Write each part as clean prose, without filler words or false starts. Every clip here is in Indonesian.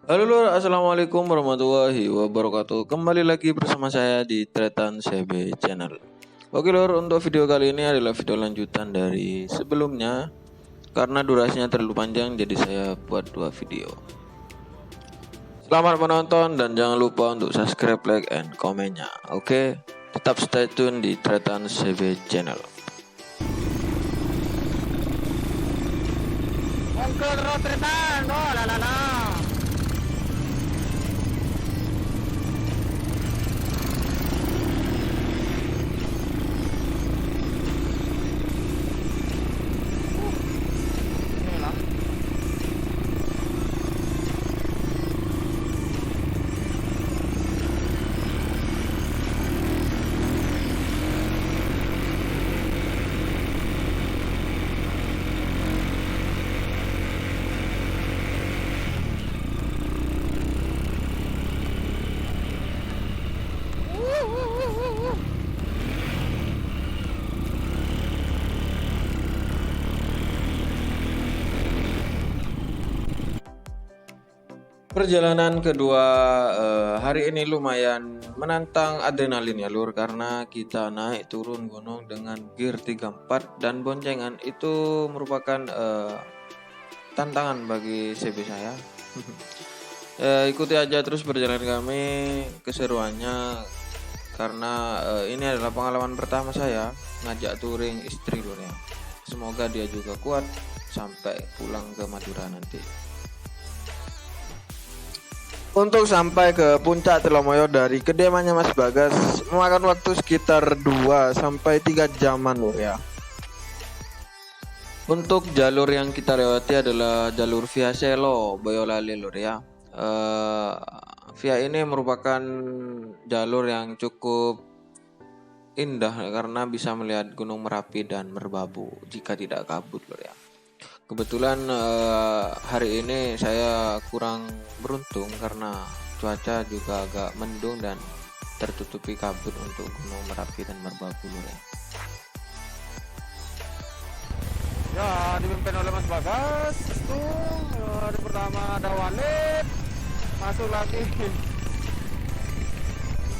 Halo lur, assalamualaikum warahmatullahi wabarakatuh. Kembali lagi bersama saya di Tretan CB Channel. Oke lur, untuk video kali ini adalah video lanjutan dari sebelumnya. Karena durasinya terlalu panjang, jadi saya buat dua video. Selamat menonton dan jangan lupa untuk subscribe, like, and komennya. Oke, tetap stay tune di Tretan CB Channel. Ongkel road Tretan, oh lalala. Inilah. Perjalanan kedua hari ini lumayan menantang adrenalin ya lur, karena kita naik turun gunung dengan gear 34 dan boncengan itu merupakan tantangan bagi CB saya. Ikuti aja terus perjalanan kami, keseruannya, karena ini adalah pengalaman pertama saya ngajak touring istri lur ya. Semoga dia juga kuat sampai pulang ke Madura nanti. Untuk sampai ke puncak Telomoyo dari kediamannya Mas Bagas memakan waktu sekitar 2 sampai 3 jaman lur ya. Untuk jalur yang kita lewati adalah jalur Via Selo Boyolali lur ya. Via ini merupakan jalur yang cukup indah karena bisa melihat Gunung Merapi dan Merbabu jika tidak kabut lur ya. Kebetulan hari ini saya kurang beruntung karena cuaca juga agak mendung dan tertutupi kabut untuk Gunung Merapi dan Merbabu ya. Ya, dipimpin oleh Mas Bagas. Itu hari pertama ada Walid, masuk lagi.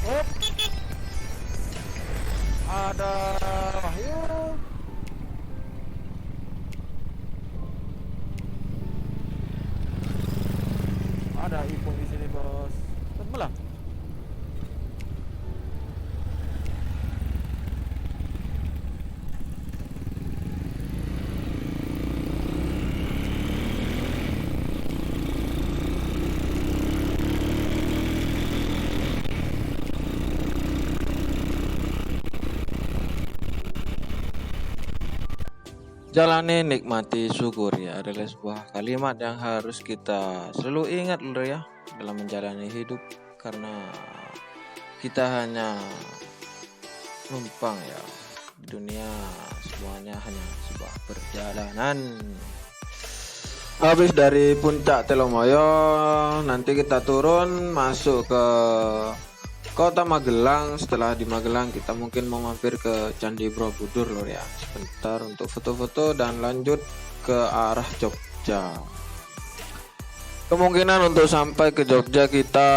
Up. Ada Wahyu. Ada Ipung di sini bos. Ketemu lah. Jalani nikmati syukur ya adalah sebuah kalimat yang harus kita selalu ingat lur ya dalam menjalani hidup, karena kita hanya numpang ya di dunia, semuanya hanya sebuah perjalanan. Habis dari puncak Telomoyo nanti kita turun masuk ke Kota Magelang. Setelah di Magelang kita mungkin mau mampir ke Candi Borobudur lor ya sebentar untuk foto-foto dan lanjut ke arah Jogja. Kemungkinan untuk sampai ke Jogja kita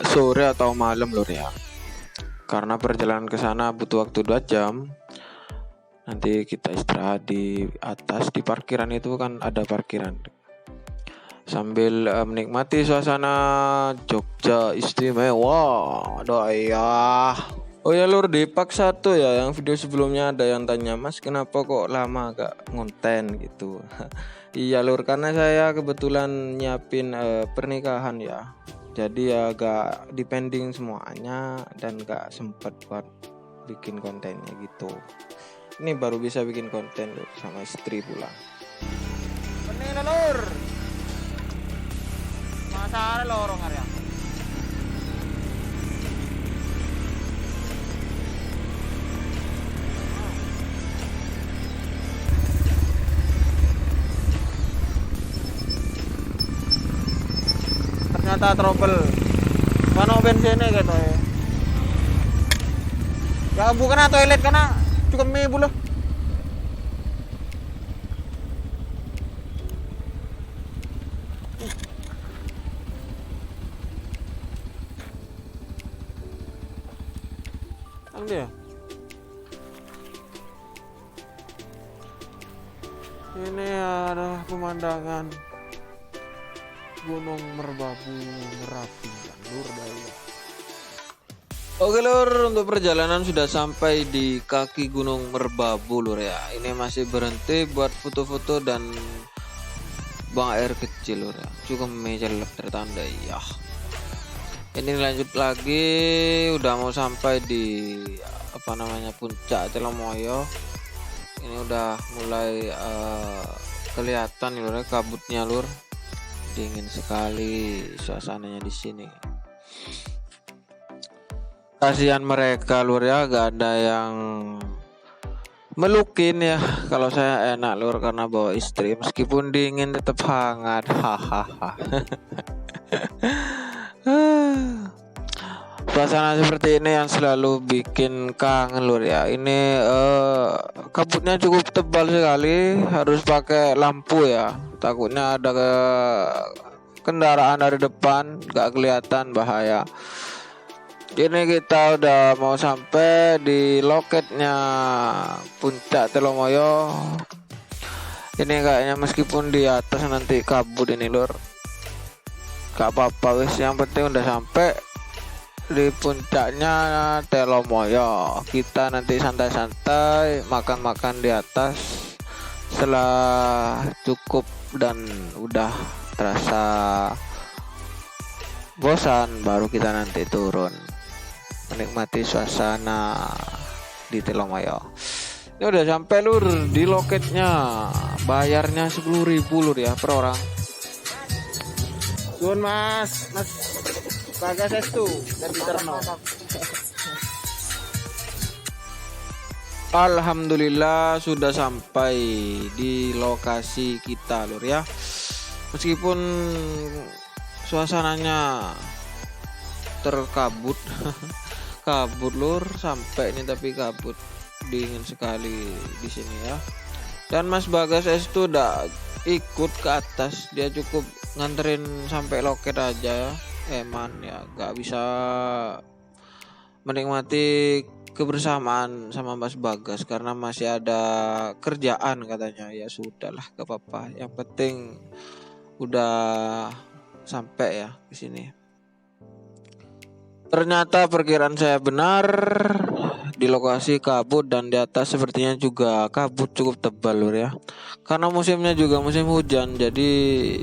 sore atau malam lor ya, karena perjalanan ke sana butuh waktu 2 jam. Nanti kita istirahat di atas, di parkiran itu kan ada parkiran, sambil menikmati suasana Jogja istimewa. Aduh ya. Oh ya lur, di Pak 1 ya, yang video sebelumnya ada yang tanya, Mas kenapa kok lama gak ngonten gitu. Iya lur, karena saya kebetulan nyiapin pernikahan ya, jadi ya gak depending semuanya dan gak sempet buat bikin kontennya gitu. Ini baru bisa bikin konten lur sama istri pula. Bening lur. Masa lorong area. Ternyata trouble. Mana bensinnya gitu ya. Ya bukan toilet karena cukup mie bulu. dia. Ini adalah pemandangan Gunung Merbabu Merapi Lur Daya. Oke lur, untuk perjalanan sudah sampai di kaki Gunung Merbabu lur ya. Ini masih berhenti buat foto-foto dan buang air kecil lur ya. Cukup mejelek tertanda ya. Ini lanjut lagi, udah mau sampai di puncak Telomoyo. Ini udah mulai kelihatan nih lur, kabutnya lur. Dingin sekali suasananya di sini. Kasihan mereka lur ya, gak ada yang melukin ya. Kalau saya enak lur karena bawa istri, meskipun dingin tetap hangat. Hahaha. Suasana seperti ini yang selalu bikin kangen lur ya. Ini kabutnya cukup tebal sekali, harus pakai lampu ya. Takutnya ada kendaraan dari depan gak kelihatan, bahaya. Ini kita udah mau sampai di loketnya puncak Telomoyo. Ini kayaknya meskipun di atas nanti kabut ini lur, gak apa-apa wis, yang penting udah sampai di puncaknya Telomoyo. Kita nanti santai-santai makan-makan di atas. Setelah cukup dan udah terasa bosan, baru kita nanti turun menikmati suasana di Telomoyo. Ini udah sampai lur di loketnya. Bayarnya 10.000 lur ya per orang. Sun mas Bagas Estu dari Terno. Alhamdulillah sudah sampai di lokasi kita lur ya. Meskipun suasananya terkabut kabut lur, sampai ini tapi kabut, dingin sekali di sini ya. Dan Mas Bagas Estu udah ikut ke atas, dia cukup nganterin sampai loket aja ya. Eman ya, gak bisa menikmati kebersamaan sama Mas Bagas karena masih ada kerjaan katanya. Ya sudahlah, gak apa-apa, yang penting udah sampai ya ke sini. Ternyata perkiraan saya benar, di lokasi kabut dan di atas sepertinya juga kabut cukup tebal lur ya. Karena musimnya juga musim hujan, jadi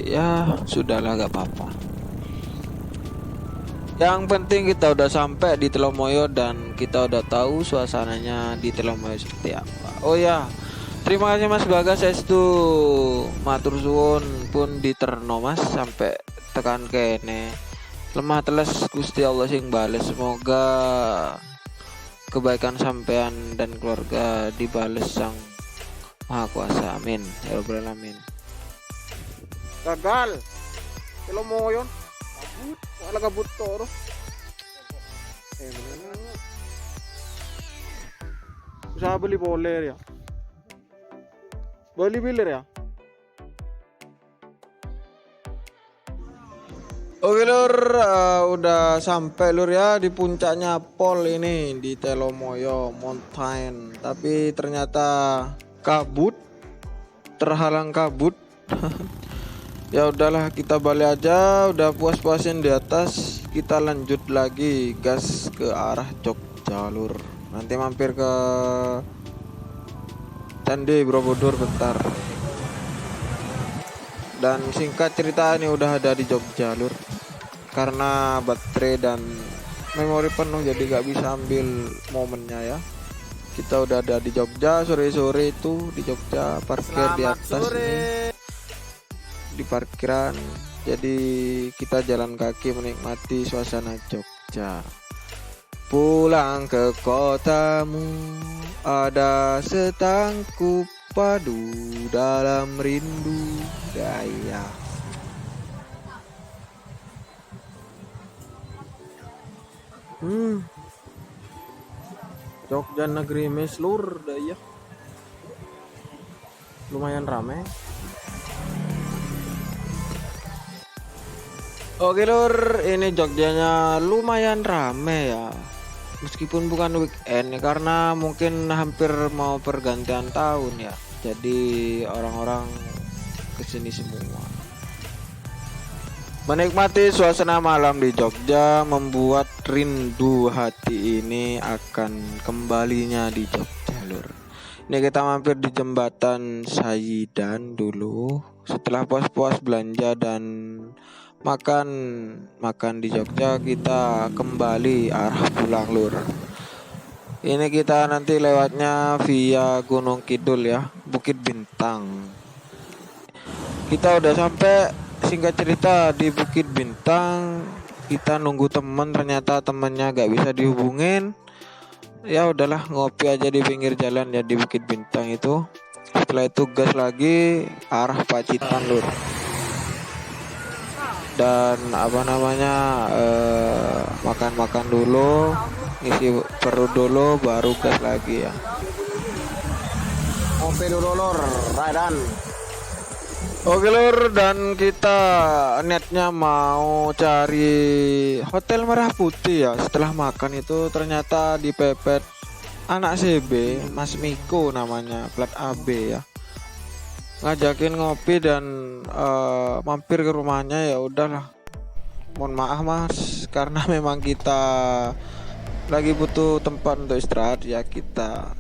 ya sudahlah gak apa-apa. Yang penting kita udah sampai di Telomoyo dan kita udah tahu suasananya di Telomoyo seperti apa. Oh ya, terima kasih Mas Bagas Estu, matur suwun pun di Terno Mas sampai tekan kene. Lemah teles Gusti Allah sing bales. Semoga kebaikan sampean dan keluarga dibales Sang Maha Kuasa. Amin ya rabbal alamin. Gagal Telomoyo kabut, wala kabut toro. Usaha beli boler ya. Beli bilir ya. Oke lur, udah sampai lur ya di puncaknya Pol ini di Telomoyo Mountain. Tapi ternyata kabut, terhalang kabut. Ya udahlah, kita balik aja. Udah puas-puasin di atas, kita lanjut lagi gas ke arah Jogja lur. Nanti mampir ke Candi Borobudur bentar. Dan singkat cerita ini udah ada di Jogja lur. Karena baterai dan memori penuh jadi gak bisa ambil momennya ya. Kita udah ada di Jogja, sore-sore itu di Jogja, parkir di atas ini, di parkiran. Jadi kita jalan kaki menikmati suasana Jogja. Pulang ke kotamu, ada setangkup padu dalam rindu daya. Jogja negeri mes lur daya. Lumayan rame. Oke lur, ini Jogjanya lumayan rame ya. meskipun bukan weekend ya, karena mungkin hampir mau pergantian tahun ya, jadi orang-orang kesini semua. Menikmati suasana malam di Jogja membuat rindu hati ini akan kembalinya di Jogja, lur. Ini kita mampir di jembatan Sayidan dulu. Setelah puas-puas belanja dan makan di Jogja, kita kembali arah pulang, lur. Ini kita nanti lewatnya via Gunung Kidul ya, Bukit Bintang. Kita udah sampai, singkat cerita, di Bukit Bintang. Kita nunggu temen, ternyata temennya gak bisa dihubungin. Ya udahlah, ngopi aja di pinggir jalan ya di Bukit Bintang itu. Setelah itu gas lagi arah Pacitan, lur. Dan makan-makan dulu, ngisi perut dulu, baru gas lagi ya. Ngopi dulu lur, Raidan. Oke lur, dan kita niatnya mau cari Hotel Merah Putih ya. Setelah makan itu ternyata dipepet anak CB, Mas Miko namanya, plat AB ya. Ngajakin ngopi dan mampir ke rumahnya. Ya udahlah, mohon maaf Mas, karena memang kita lagi butuh tempat untuk istirahat ya, kita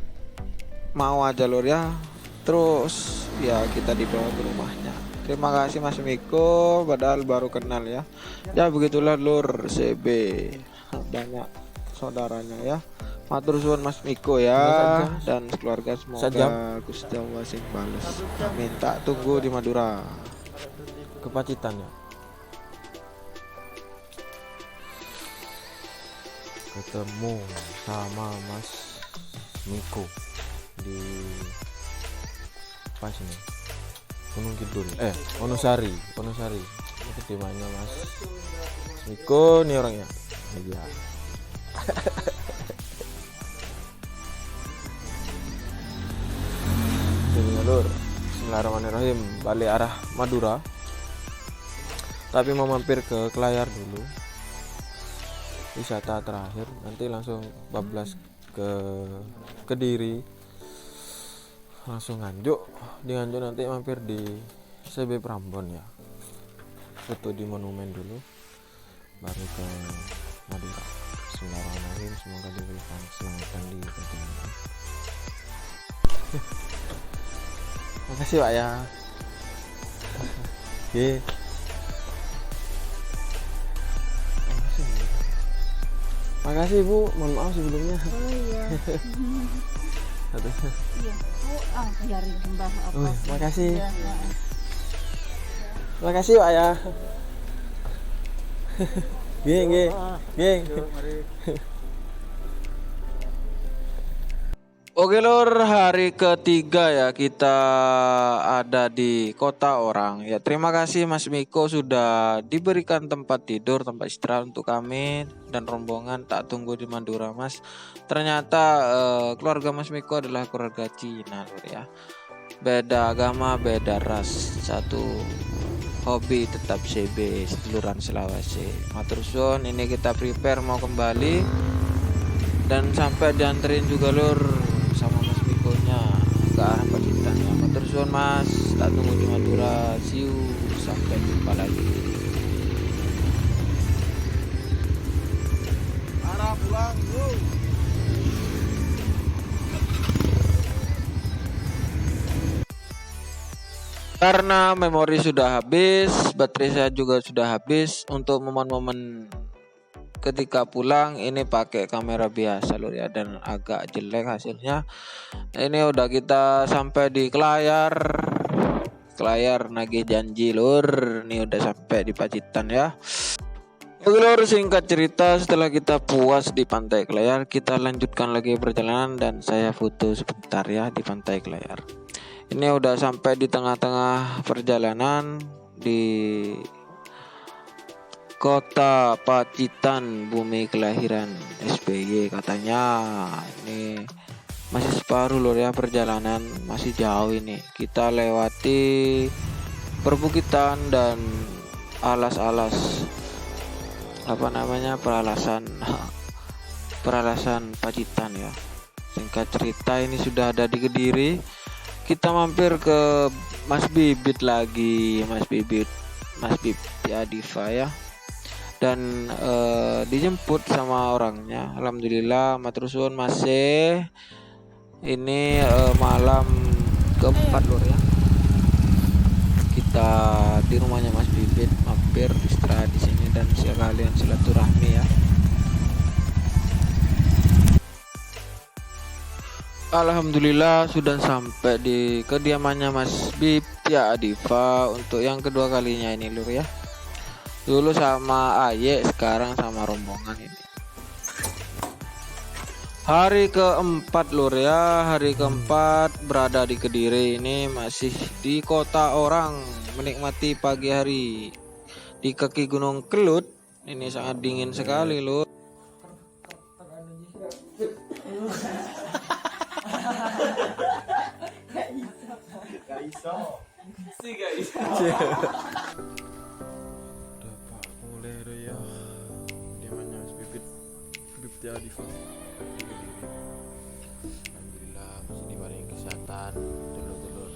mau aja lur ya. Terus ya kita dibawa ke rumahnya. Terima kasih Mas Miko, padahal baru kenal ya. Ya begitulah lur, CB banyak saudaranya ya. Matur suwun Mas Miko ya, dan keluarga, semoga Gusti Allah sing bales. Amin. Tak tunggu di Madura. Ke Pacitan ya. Ketemu sama Mas Miko di apa sini? Gunung Kidul. Wonosari. Itu di mana Mas Miko nih orangnya? Iya. Lur, bismillahirrahmanirrahim, balik arah Madura, tapi mau mampir ke Klayar dulu, wisata terakhir, nanti langsung bablas ke Kediri, langsung Nganjuk. Di Nganjuk nanti mampir di CB Prambon ya, foto di monumen dulu, baru ke Madura. Bismillahirrahmanirrahim, semoga diberikan keselamatan di perjalanan. Makasih Pak ya. Oke. Makasih Bu, mohon maaf sebelumnya. Oh iya. Iya. Oh, cari Mbah apa? Makasih. Ya, Makasih Pak ya. Geng. Oke lur, hari ketiga ya kita ada di Kota Orang ya. Terima kasih Mas Miko sudah diberikan tempat tidur, tempat istirahat untuk kami dan rombongan. Tak tunggu di Madura Mas. Ternyata keluarga Mas Miko adalah keluarga Cina lur ya. Beda agama, beda ras, satu hobi tetap CB, seduluran Sulawesi. Matur suwun, ini kita prepare mau kembali dan sampai dianterin juga lur sama Mas Mikonya ke arah Pacitan ya. Matur suwun Mas, tak tunggu di Madura. See you, sampai jumpa lagi. Arah pulang yuk. Karena memori sudah habis, baterai saya juga sudah habis. Untuk momen-momen ketika pulang ini pakai kamera biasa lur ya, dan agak jelek hasilnya. Ini udah kita sampai di Klayar nagih janji lur. Ini udah sampai di Pacitan ya. Oke lur, singkat cerita, setelah kita puas di Pantai Klayar, kita lanjutkan lagi perjalanan dan saya foto sebentar ya di Pantai Klayar. Ini udah sampai di tengah-tengah perjalanan di Kota Pacitan, bumi kelahiran SBY katanya. Ini masih separuh lur ya perjalanan, masih jauh ini. Kita lewati perbukitan dan alas-alas peralasan peralasan Pacitan ya. Singkat cerita ini sudah ada di Kediri. Kita mampir ke Mas Bibit lagi, Mas Bibit Adifa ya. Dan dijemput sama orangnya. Alhamdulillah matur suwun masih. Ini malam keempat lur ya. Kita di rumahnya Mas Bibit mampir istirahat di sini dan sekalian silaturahmi ya. Alhamdulillah sudah sampai di kediamannya Mas Bibit Adifa untuk yang kedua kalinya ini lur ya. Dulu sama Aye, sekarang sama rombongan ini. Hari keempat lur ya, hari keempat berada di Kediri ini masih di kota orang menikmati pagi hari di kaki Gunung Kelut. Ini sangat dingin sekali lur. Udah Pak, mulai deh ya. Diamannya Mas Bibit Adifa. Alhamdulillah masih diberi kesehatan dulur-dulur.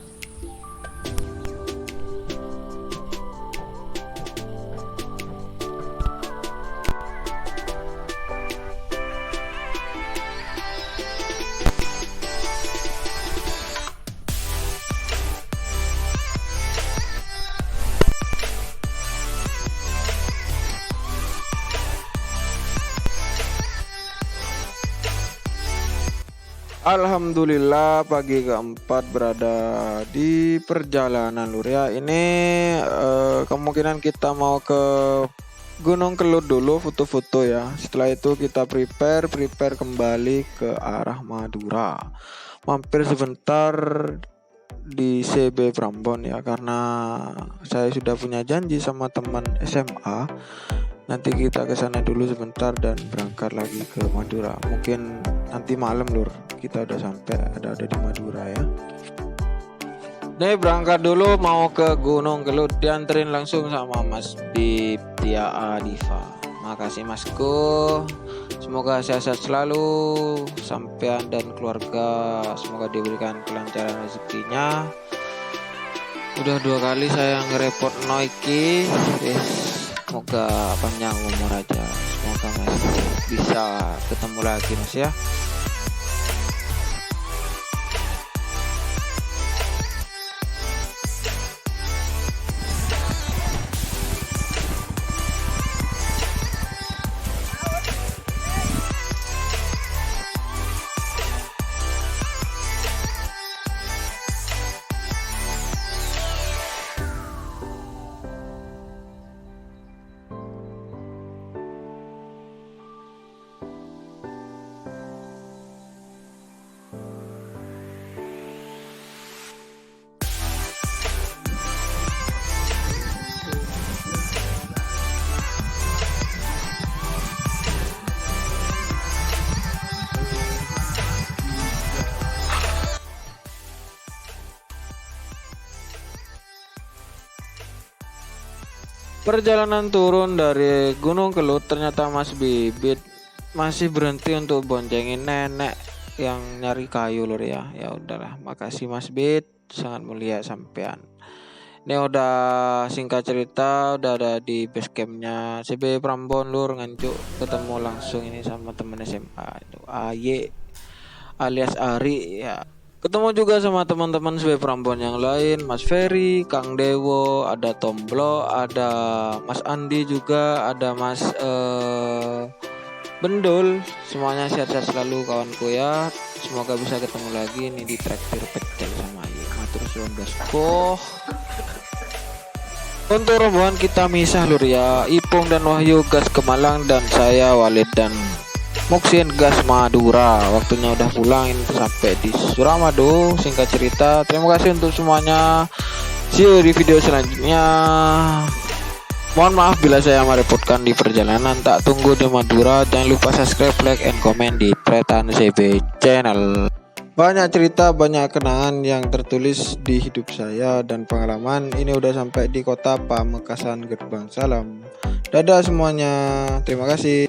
Alhamdulillah pagi keempat berada di perjalanan lur ya. Ini kemungkinan kita mau ke Gunung Kelut dulu foto-foto ya. Setelah itu kita prepare kembali ke arah Madura. Mampir sebentar di CB Prambon ya, karena saya sudah punya janji sama teman SMA. Nanti kita ke sana dulu sebentar dan berangkat lagi ke Madura. Mungkin nanti malam lur kita udah sampai ada di Madura ya. Nih berangkat dulu mau ke Gunung Kelut, dianterin langsung sama Mas Bibit Adifa. Makasih Masku. Semoga sehat selalu sampean dan keluarga. Semoga diberikan kelancaran rezekinya. Udah 2 kali saya ngerepot Noiki. Semoga panjang umur aja. Semoga Mas bisa ketemu lagi Mas ya. Perjalanan turun dari Gunung Kelut, ternyata Mas Bibit masih berhenti untuk boncengin nenek yang nyari kayu lur ya. Ya udahlah, makasih Mas Bibit, sangat mulia sampean. Ini udah singkat cerita udah ada di base campnya CB Prambon lur, ngancuk ketemu langsung ini sama temen SMA itu Aye alias Ari ya. Ketemu juga sama teman-teman CB Prambon yang lain, Mas Ferry, Kang Dewo, ada Tomblo, ada Mas Andi juga, ada Mas Bendul. Semuanya sehat-sehat selalu kawanku ya. Semoga bisa ketemu lagi nih di traktir pecel sama Aye. Matur suwun bosku. Untuk rombongan kita misah lur ya. Ipung dan Wahyu gas ke Malang dan saya Walid dan Muksin gas Madura. Waktunya udah pulang ini sampai di Suramadu. Singkat cerita, terima kasih untuk semuanya. See you di video selanjutnya. Mohon maaf bila saya merepotkan di perjalanan. Tak tunggu di Madura. Jangan lupa subscribe, like, and comment di Tretan CB Channel. Banyak cerita, banyak kenangan yang tertulis di hidup saya dan pengalaman. Ini udah sampai di kota Pamekasan Gerbang Salam. Dadah semuanya. Terima kasih.